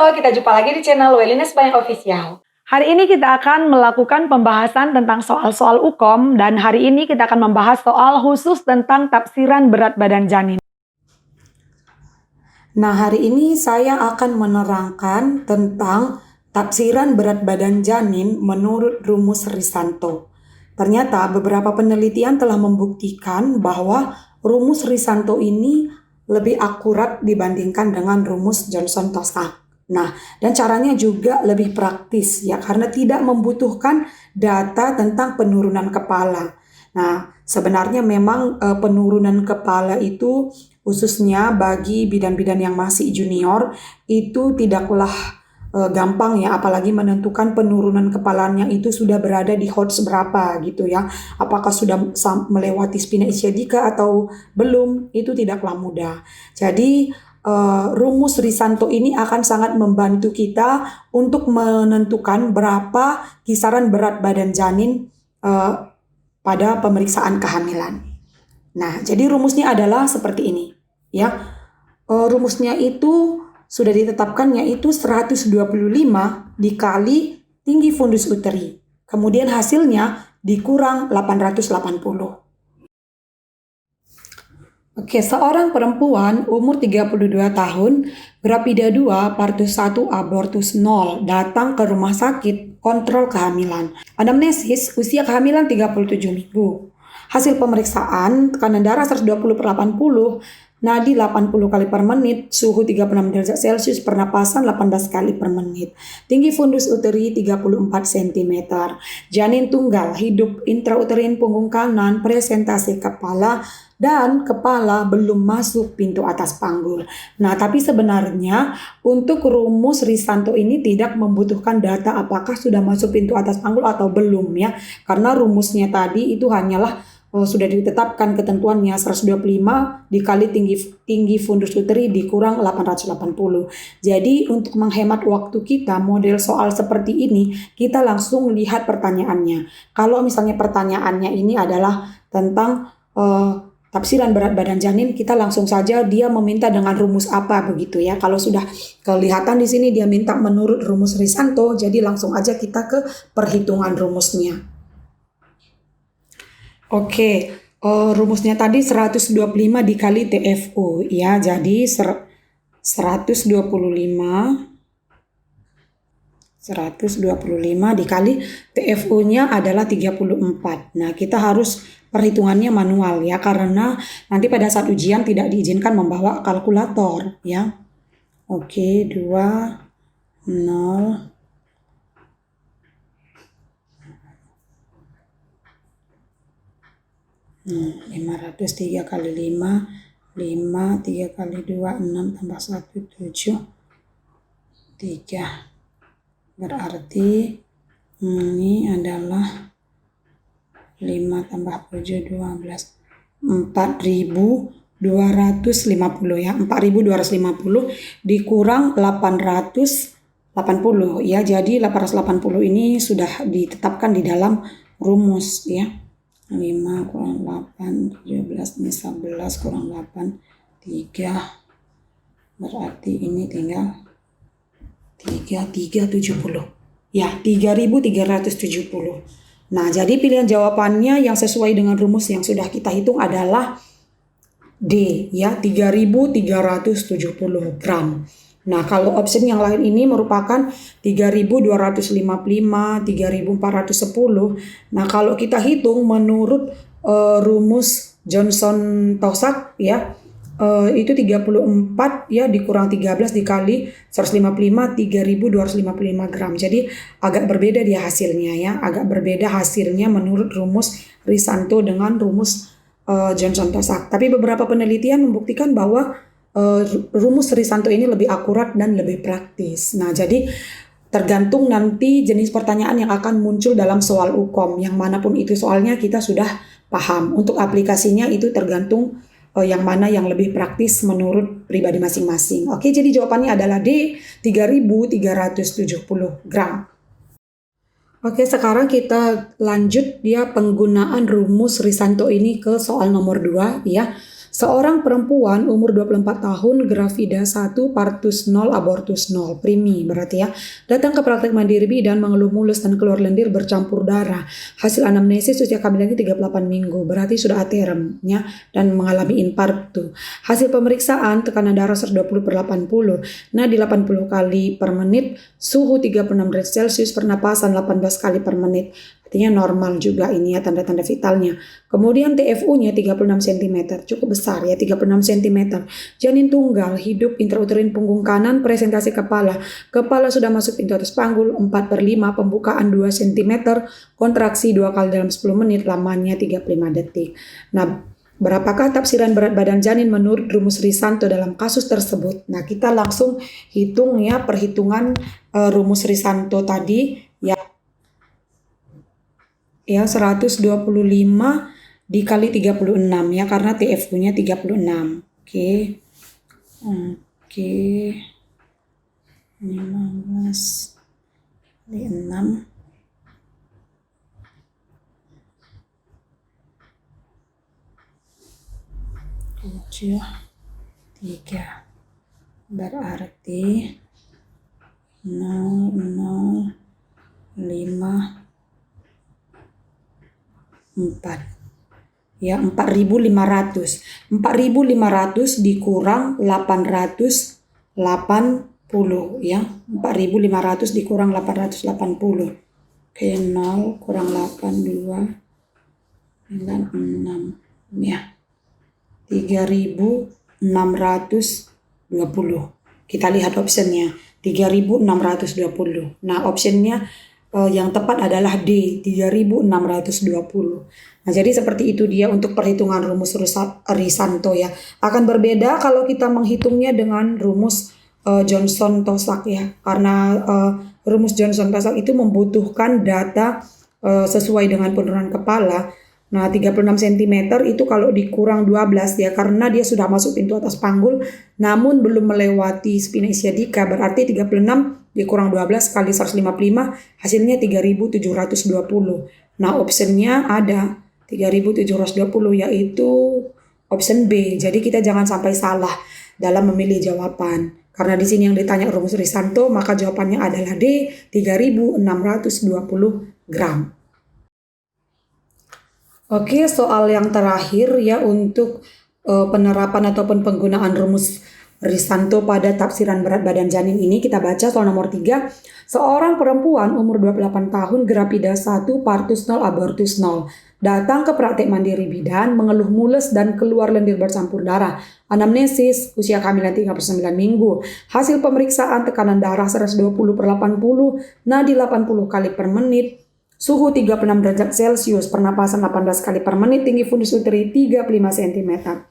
Halo, kita jumpa lagi di channel Wellness by Official. Hari ini kita akan melakukan pembahasan tentang soal-soal UKOM dan hari ini kita akan membahas soal khusus tentang tafsiran berat badan janin. Nah, hari ini saya akan menerangkan tentang tafsiran berat badan janin menurut rumus Risanto. Ternyata beberapa penelitian telah membuktikan bahwa rumus Risanto ini lebih akurat dibandingkan dengan rumus Johnson-Tosak. Nah, dan caranya juga lebih praktis ya, karena tidak membutuhkan data tentang penurunan kepala. Nah, sebenarnya memang penurunan kepala itu khususnya bagi bidan-bidan yang masih junior itu tidaklah gampang ya, apalagi menentukan penurunan kepalanya itu sudah berada di Hertz berapa gitu ya. Apakah sudah melewati spina ischiadica atau belum, itu tidaklah mudah. Jadi rumus Risanto ini akan sangat membantu kita untuk menentukan berapa kisaran berat badan janin pada pemeriksaan kehamilan. Nah, jadi rumusnya adalah seperti ini, ya. Rumusnya itu sudah ditetapkan, yaitu 125 dikali tinggi fundus uteri. Kemudian hasilnya dikurang 880. Oke, seorang perempuan umur 32 tahun, grapida 2, partus 1, abortus 0, datang ke rumah sakit kontrol kehamilan. Anamnesis, usia kehamilan 37 minggu. Hasil pemeriksaan, tekanan darah 120/80, nadi 80 kali per menit, suhu 36 derajat Celcius, pernapasan 18 kali per menit. Tinggi fundus uteri 34 cm. Janin tunggal, hidup intrauterin punggung kanan, presentasi kepala, dan kepala belum masuk pintu atas panggul. Nah, tapi sebenarnya untuk rumus Risanto ini tidak membutuhkan data apakah sudah masuk pintu atas panggul atau belum ya. Karena rumusnya tadi itu hanyalah sudah ditetapkan ketentuannya 125 dikali tinggi fundus uteri dikurang 880. Jadi untuk menghemat waktu kita, model soal seperti ini kita langsung lihat pertanyaannya. Kalau misalnya pertanyaannya ini adalah tentang tafsiran berat badan janin, kita langsung saja dia meminta dengan rumus apa begitu ya. Kalau sudah kelihatan di sini dia minta menurut rumus Risanto, jadi langsung aja kita ke perhitungan rumusnya. Oke, rumusnya tadi 125 dikali TFU ya. Jadi 125 dikali TFU-nya adalah 34. Nah, kita harus perhitungannya manual ya, karena nanti pada saat ujian tidak diizinkan membawa kalkulator ya. Oke, 2, 0, 503 kali 5, 5, 3 kali 2, 6, tambah 1, 7, 3. Berarti ini adalah 5 tambah 7, 12, 4.250 ya. 4.250 dikurang 880 ya. Jadi 880 ini sudah ditetapkan di dalam rumus ya. 5 kurang 8, 17, ini 11 kurang 8, 3. Berarti ini tinggal 370 ya, 3.370. Nah, jadi pilihan jawabannya yang sesuai dengan rumus yang sudah kita hitung adalah D ya, 3.370 gram. Nah, kalau opsi yang lain ini merupakan 3.255, 3.410. Nah, kalau kita hitung menurut rumus Johnson-Tosak ya, itu 34 ya dikurang 13 dikali 155, 3.255 gram. Jadi agak berbeda dia hasilnya ya, agak berbeda hasilnya menurut rumus Risanto dengan rumus Johnson-Tosak. Tapi beberapa penelitian membuktikan bahwa rumus Risanto ini lebih akurat dan lebih praktis. Nah, jadi tergantung nanti jenis pertanyaan yang akan muncul dalam soal UKOM. Yang manapun itu soalnya kita sudah paham. Untuk aplikasinya itu tergantung yang mana yang lebih praktis menurut pribadi masing-masing. Oke, jadi jawabannya adalah D, 3.370 gram. Oke, sekarang kita lanjut ya penggunaan rumus Risanto ini ke soal nomor 2 ya. Seorang perempuan umur 24 tahun, grafida 1, partus 0, abortus 0, primi berarti ya, datang ke praktek mandiri bidan mengeluh mulus dan keluar lendir bercampur darah. Hasil anamnesis usia kehamilannya 38 minggu, berarti sudah ateremnya dan mengalami infarktu. Hasil pemeriksaan tekanan darah 120/80, nadi 80 kali per menit, suhu 36 derajat Celcius, pernapasan 18 kali per menit. Artinya normal juga ini ya tanda-tanda vitalnya. Kemudian TFU-nya 36 cm, cukup besar ya 36 cm. Janin tunggal, hidup intrauterin punggung kanan, presentasi kepala. Kepala sudah masuk pintu atas panggul 4/5, pembukaan 2 cm, kontraksi 2 kali dalam 10 menit, lamanya 35 detik. Nah, berapakah tafsiran berat badan janin menurut rumus Risanto dalam kasus tersebut? Nah, kita langsung hitung ya perhitungan rumus Risanto tadi ya 125 dikali 36 ya karena TFU-nya 36. Oke. 15 kali 6 7 3 berarti 0,05 4 ya 4.500 dikurang 880 ya 4.500 dikurang 880. Oke, 0 kurang 82 96 ya 3.620. Kita lihat optionnya 3.620. Nah, optionnya yang tepat adalah D, 3.620. Nah, jadi seperti itu dia untuk perhitungan rumus Risanto ya. Akan berbeda kalau kita menghitungnya dengan rumus Johnson-Tosak ya. Karena rumus Johnson-Tosak itu membutuhkan data sesuai dengan penurunan kepala. Nah, 36 cm itu kalau dikurang 12 ya, karena dia sudah masuk pintu atas panggul namun belum melewati spina ischiadica, berarti 36 dikurang 12 kali 155 hasilnya 3.720. Nah, optionnya ada 3.720 yaitu option B. Jadi kita jangan sampai salah dalam memilih jawaban. Karena di sini yang ditanya rumus Risanto, maka jawabannya adalah D, 3.620 gram. Oke, soal yang terakhir ya untuk penerapan ataupun penggunaan rumus Risanto pada tafsiran berat badan janin ini, kita baca soal nomor 3. Seorang perempuan umur 28 tahun, grafida 1, partus 0, abortus 0. Datang ke praktek mandiri bidan, mengeluh mules dan keluar lendir bercampur darah. Anamnesis, usia kehamilan 39 minggu. Hasil pemeriksaan tekanan darah 120/80, nadi 80 kali per menit. Suhu 36 derajat Celcius, pernapasan 18 kali per menit, tinggi fundus uteri 35 cm.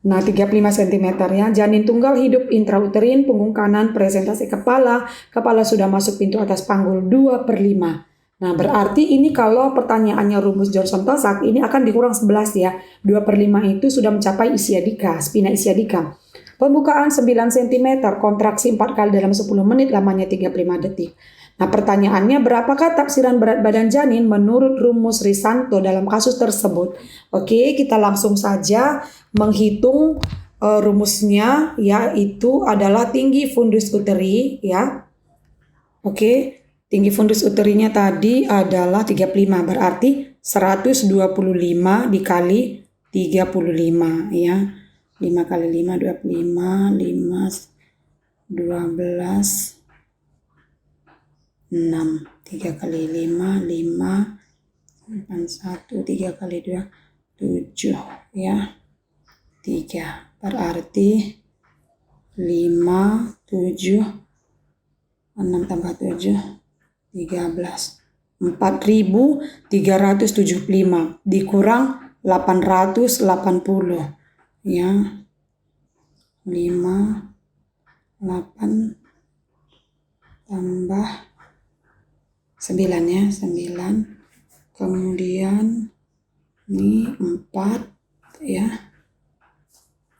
Nah, 35 cm ya. Janin tunggal hidup intrauterin, punggung kanan, presentasi kepala. Kepala sudah masuk pintu atas panggul 2/5. Nah, berarti ini kalau pertanyaannya rumus Johnson-Tosak, ini akan dikurang 11 ya. 2/5 itu sudah mencapai ischiadica, spina ischiadica. Pembukaan 9 cm, kontraksi 4 kali dalam 10 menit, lamanya 35 detik. Nah, pertanyaannya berapakah tafsiran berat badan janin menurut rumus Risanto dalam kasus tersebut? Oke, kita langsung saja menghitung rumusnya, yaitu adalah tinggi fundus uteri ya. Oke, tinggi fundus uterinya tadi adalah 35, berarti 125 dikali 35 ya. 5 kali 5, 25, 5, 12, 6, 3 kali 5, 5, 1, 3 kali 2, 7 ya, 3, berarti 5, 7, 6 tambah 7, 13, 4.375 dikurang 880 ya, 5, 8 tambah 9 ya, 9. Kemudian ini 4 ya.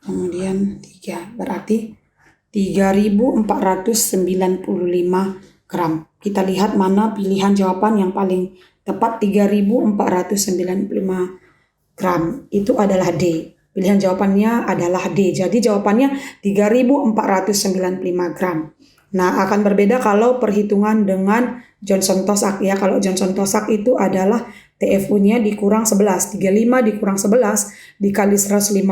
Kemudian 3, berarti 3.495 gram. Kita lihat mana pilihan jawaban yang paling tepat. 3.495 gram itu adalah D. Pilihan jawabannya adalah D. Jadi jawabannya 3.495 gram. Nah, akan berbeda kalau perhitungan dengan Johnson-Tosak ya. Kalau Johnson-Tosak itu adalah TFU-nya dikurang 11. 35 dikurang 11 dikali 155,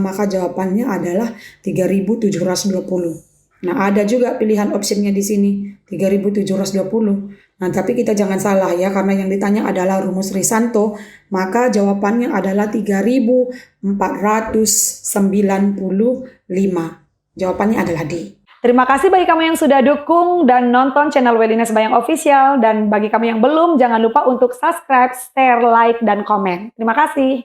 maka jawabannya adalah 3.720. Nah, ada juga pilihan opsinya di sini, 3.720. Nah, tapi kita jangan salah ya, karena yang ditanya adalah rumus Risanto, maka jawabannya adalah 3.495. Jawabannya adalah D. Terima kasih bagi kamu yang sudah dukung dan nonton channel Welines Bayang Official. Dan bagi kamu yang belum, jangan lupa untuk subscribe, share, like, dan komen. Terima kasih.